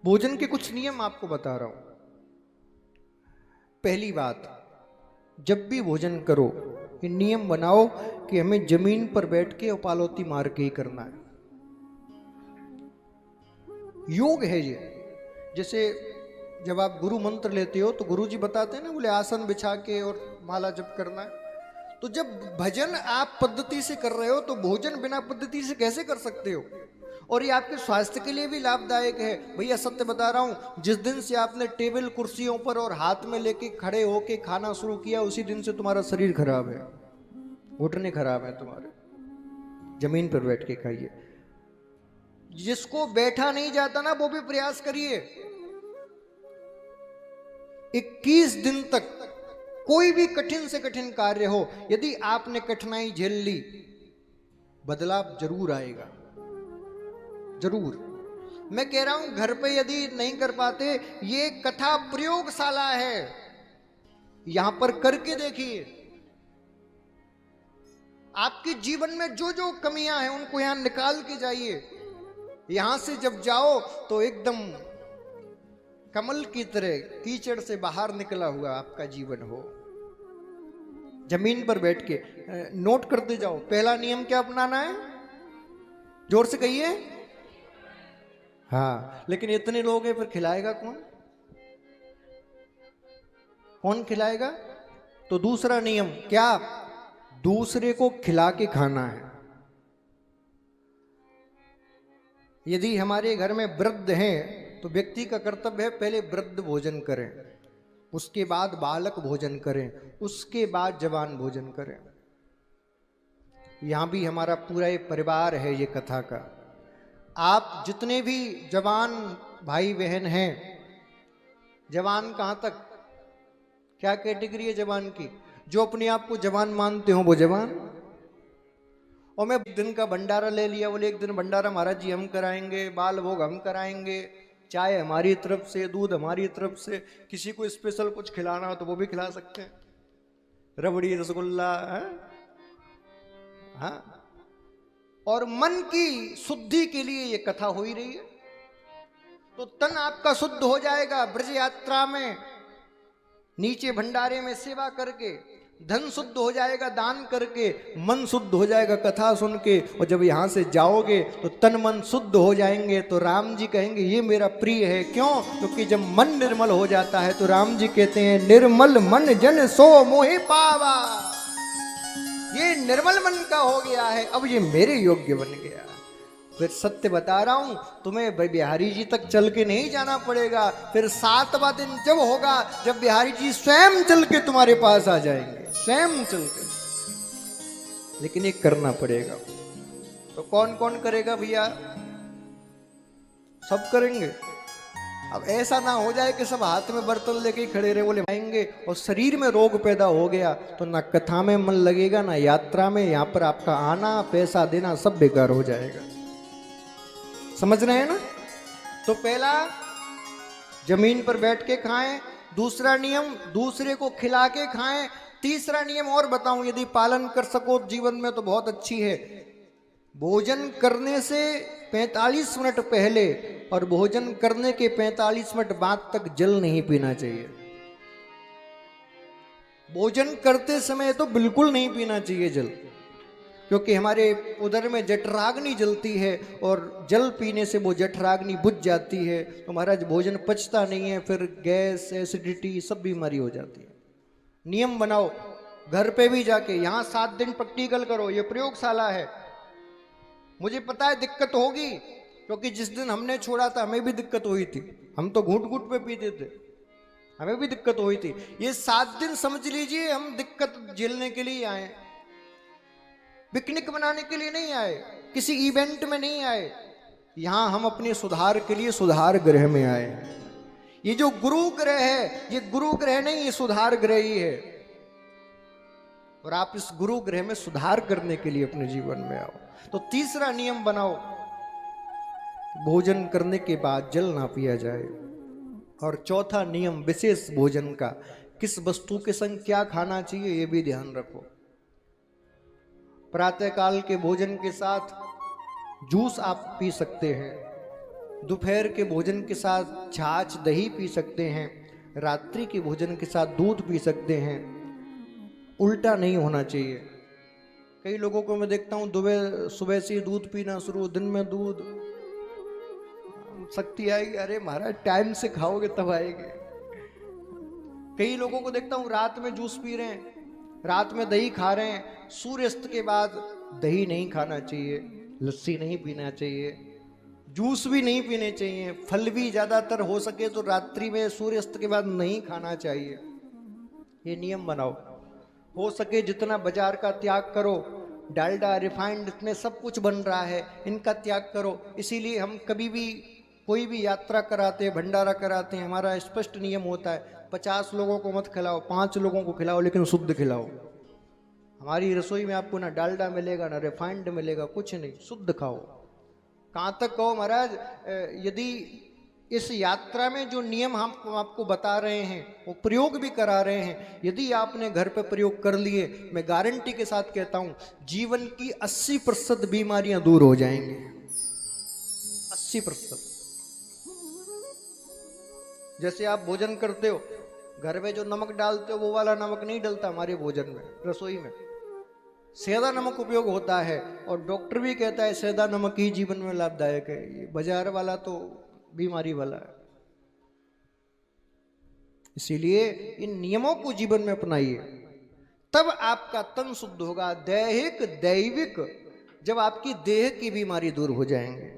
भोजन के कुछ नियम आपको बता रहा हूं। पहली बात, जब भी भोजन करो ये नियम बनाओ कि हमें जमीन पर बैठ के उपालोती मार के ही करना है। योग है ये। जैसे जब आप गुरु मंत्र लेते हो तो गुरु जी बताते हैं ना, बोले आसन बिछा के और माला जप करना है। तो जब भजन आप पद्धति से कर रहे हो तो भोजन बिना पद्धति से कैसे कर सकते हो? और ये आपके स्वास्थ्य के लिए भी लाभदायक है। भैया सत्य बता रहा हूं, जिस दिन से आपने टेबल कुर्सियों पर और हाथ में लेके खड़े होके खाना शुरू किया उसी दिन से तुम्हारा शरीर खराब है, घुटने खराब है तुम्हारे। जमीन पर बैठ के खाइए। जिसको बैठा नहीं जाता ना वो भी प्रयास करिए। 21 दिन तक कोई भी कठिन से कठिन कार्य हो, यदि आपने कठिनाई झेल ली, बदलाव जरूर आएगा, जरूर। मैं कह रहा हूं घर पे यदि नहीं कर पाते, ये कथा प्रयोगशाला है, यहां पर करके देखिए। आपके जीवन में जो जो कमियां हैं उनको यहां निकाल के जाइए। यहां से जब जाओ तो एकदम कमल की तरह कीचड़ से बाहर निकला हुआ आपका जीवन हो। जमीन पर बैठ के नोट करते जाओ। पहला नियम क्या अपनाना है? जोर से कहिए। हाँ, लेकिन इतने लोग हैं, फिर खिलाएगा कौन? कौन खिलाएगा? तो दूसरा नियम क्या? दूसरे को खिला के खाना है। यदि हमारे घर में वृद्ध हैं तो व्यक्ति का कर्तव्य है पहले वृद्ध भोजन करें, उसके बाद बालक भोजन करें, उसके बाद जवान भोजन करें। यहां भी हमारा पूरा ये परिवार है ये कथा का। आप जितने भी जवान भाई बहन हैं, जवान कहां तक, क्या कैटेगरी है जवान की? जो अपने आप को जवान मानते हो वो जवान। और मैं दिन का भंडारा ले लिया, बोले एक दिन भंडारा महाराज जी हम कराएंगे, बाल भोग हम कराएंगे, चाय हमारी तरफ से, दूध हमारी तरफ से। किसी को स्पेशल कुछ खिलाना हो तो वो भी खिला सकते हैं, रबड़ी रसगुल्ला है? हाँ। और मन की शुद्धि के लिए ये कथा हो ही रही है। तो तन आपका शुद्ध हो जाएगा ब्रज यात्रा में, नीचे भंडारे में सेवा करके। धन शुद्ध हो जाएगा दान करके, मन शुद्ध हो जाएगा कथा सुन के। और जब यहां से जाओगे तो तन मन शुद्ध हो जाएंगे। तो राम जी कहेंगे ये मेरा प्रिय है। क्यों? क्योंकि जब मन निर्मल हो जाता है तो राम जी कहते हैं निर्मल मन जन सो मोहि पावा। ये निर्मल मन का हो गया है, अब ये मेरे योग्य बन गया। फिर सत्य बता रहा हूं, तुम्हें बिहारी जी तक चल के नहीं जाना पड़ेगा। फिर 7वां दिन जब होगा, जब बिहारी जी स्वयं चल के तुम्हारे पास आ जाएंगे, स्वयं चल के। लेकिन ये करना पड़ेगा। तो कौन कौन करेगा भैया? सब करेंगे। अब ऐसा ना हो जाए कि सब हाथ में बर्तन लेके खड़े रहे, बोले आएंगे और शरीर में रोग पैदा हो गया तो ना कथा में मन लगेगा ना यात्रा में। यहां पर आपका आना, पैसा देना सब बेकार हो जाएगा। समझ रहे हैं ना? तो पहला, जमीन पर बैठ के खाएं। दूसरा नियम, दूसरे को खिला के खाएं। तीसरा नियम और बताऊं, यदि पालन कर सको जीवन में तो बहुत अच्छी है। भोजन करने से 45 मिनट पहले और भोजन करने के 45 मिनट बाद तक जल नहीं पीना चाहिए। भोजन करते समय तो बिल्कुल नहीं पीना चाहिए जल, क्योंकि हमारे उदर में जठराग्नि जलती है और जल पीने से वो जठराग्नि बुझ जाती है। तो महाराज भोजन पचता नहीं है, फिर गैस, एसिडिटी सब बीमारी हो जाती है। नियम बनाओ घर पे भी जाके। यहां 7 दिन प्रैक्टिकल करो, ये प्रयोगशाला है। मुझे पता है दिक्कत होगी, क्योंकि जिस दिन हमने छोड़ा था हमें भी दिक्कत हुई थी। हम तो घूट घूट पे पीते थे, हमें भी दिक्कत हुई थी। ये 7 दिन समझ लीजिए हम दिक्कत झेलने के लिए आए, पिकनिक बनाने के लिए नहीं आए, किसी इवेंट में नहीं आए। यहां हम अपने सुधार के लिए सुधार गृह में आए। ये जो गुरु ग्रह है, ये गुरु ग्रह नहीं, ये सुधार ग्रह ही है। और आप इस गुरु ग्रह में सुधार करने के लिए अपने जीवन में आओ। तो तीसरा नियम बनाओ, भोजन करने के बाद जल ना पिया जाए। और चौथा नियम विशेष भोजन का, किस वस्तु के संग क्या खाना चाहिए ये भी ध्यान रखो। प्रातः काल के भोजन के साथ जूस आप पी सकते हैं, दोपहर के भोजन के साथ छाछ दही पी सकते हैं, रात्रि के भोजन के साथ दूध पी सकते हैं। उल्टा नहीं होना चाहिए। कई लोगों को मैं देखता हूँ सुबह से दूध पीना शुरू, दिन में दूध, शक्ति आएगी, अरे महाराज टाइम से खाओगे तब आएगी। कई लोगों को देखता हूँ रात में जूस पी रहे हैं, रात में दही खा रहे हैं। सूर्यास्त के बाद दही नहीं खाना चाहिए, लस्सी नहीं पीना चाहिए, जूस भी नहीं पीने चाहिए, फल भी ज्यादातर हो सके तो रात्रि में सूर्यास्त के बाद नहीं खाना चाहिए। ये नियम बनाओ। हो सके जितना बाजार का त्याग करो, डालडा रिफाइंड इसमें सब कुछ बन रहा है, इनका त्याग करो। इसीलिए हम कभी भी कोई भी यात्रा कराते हैं, भंडारा कराते हैं, हमारा स्पष्ट नियम होता है 50 लोगों को मत खिलाओ, 5 लोगों को खिलाओ, लेकिन शुद्ध खिलाओ। हमारी रसोई में आपको ना डालडा मिलेगा ना रिफाइंड मिलेगा, कुछ नहीं, शुद्ध खाओ। कहाँ तक कहो महाराज, यदि इस यात्रा में जो नियम हम आपको बता रहे हैं वो प्रयोग भी करा रहे हैं, यदि आपने घर पे प्रयोग कर लिए, मैं गारंटी के साथ कहता हूं जीवन की 80% बीमारियां दूर हो जाएंगी। 80%। जैसे आप भोजन करते हो, घर में जो नमक डालते हो वो वाला नमक नहीं डलता हमारे भोजन में, रसोई में सेंधा नमक उपयोग होता है। और डॉक्टर भी कहता है सेंधा नमक ही जीवन में लाभदायक है, ये बाजार वाला तो बीमारी वाला है। इसीलिए इन नियमों को जीवन में अपनाइए, तब आपका तन शुद्ध होगा। दैहिक दैविक, जब आपकी देह की बीमारी दूर हो जाएंगे।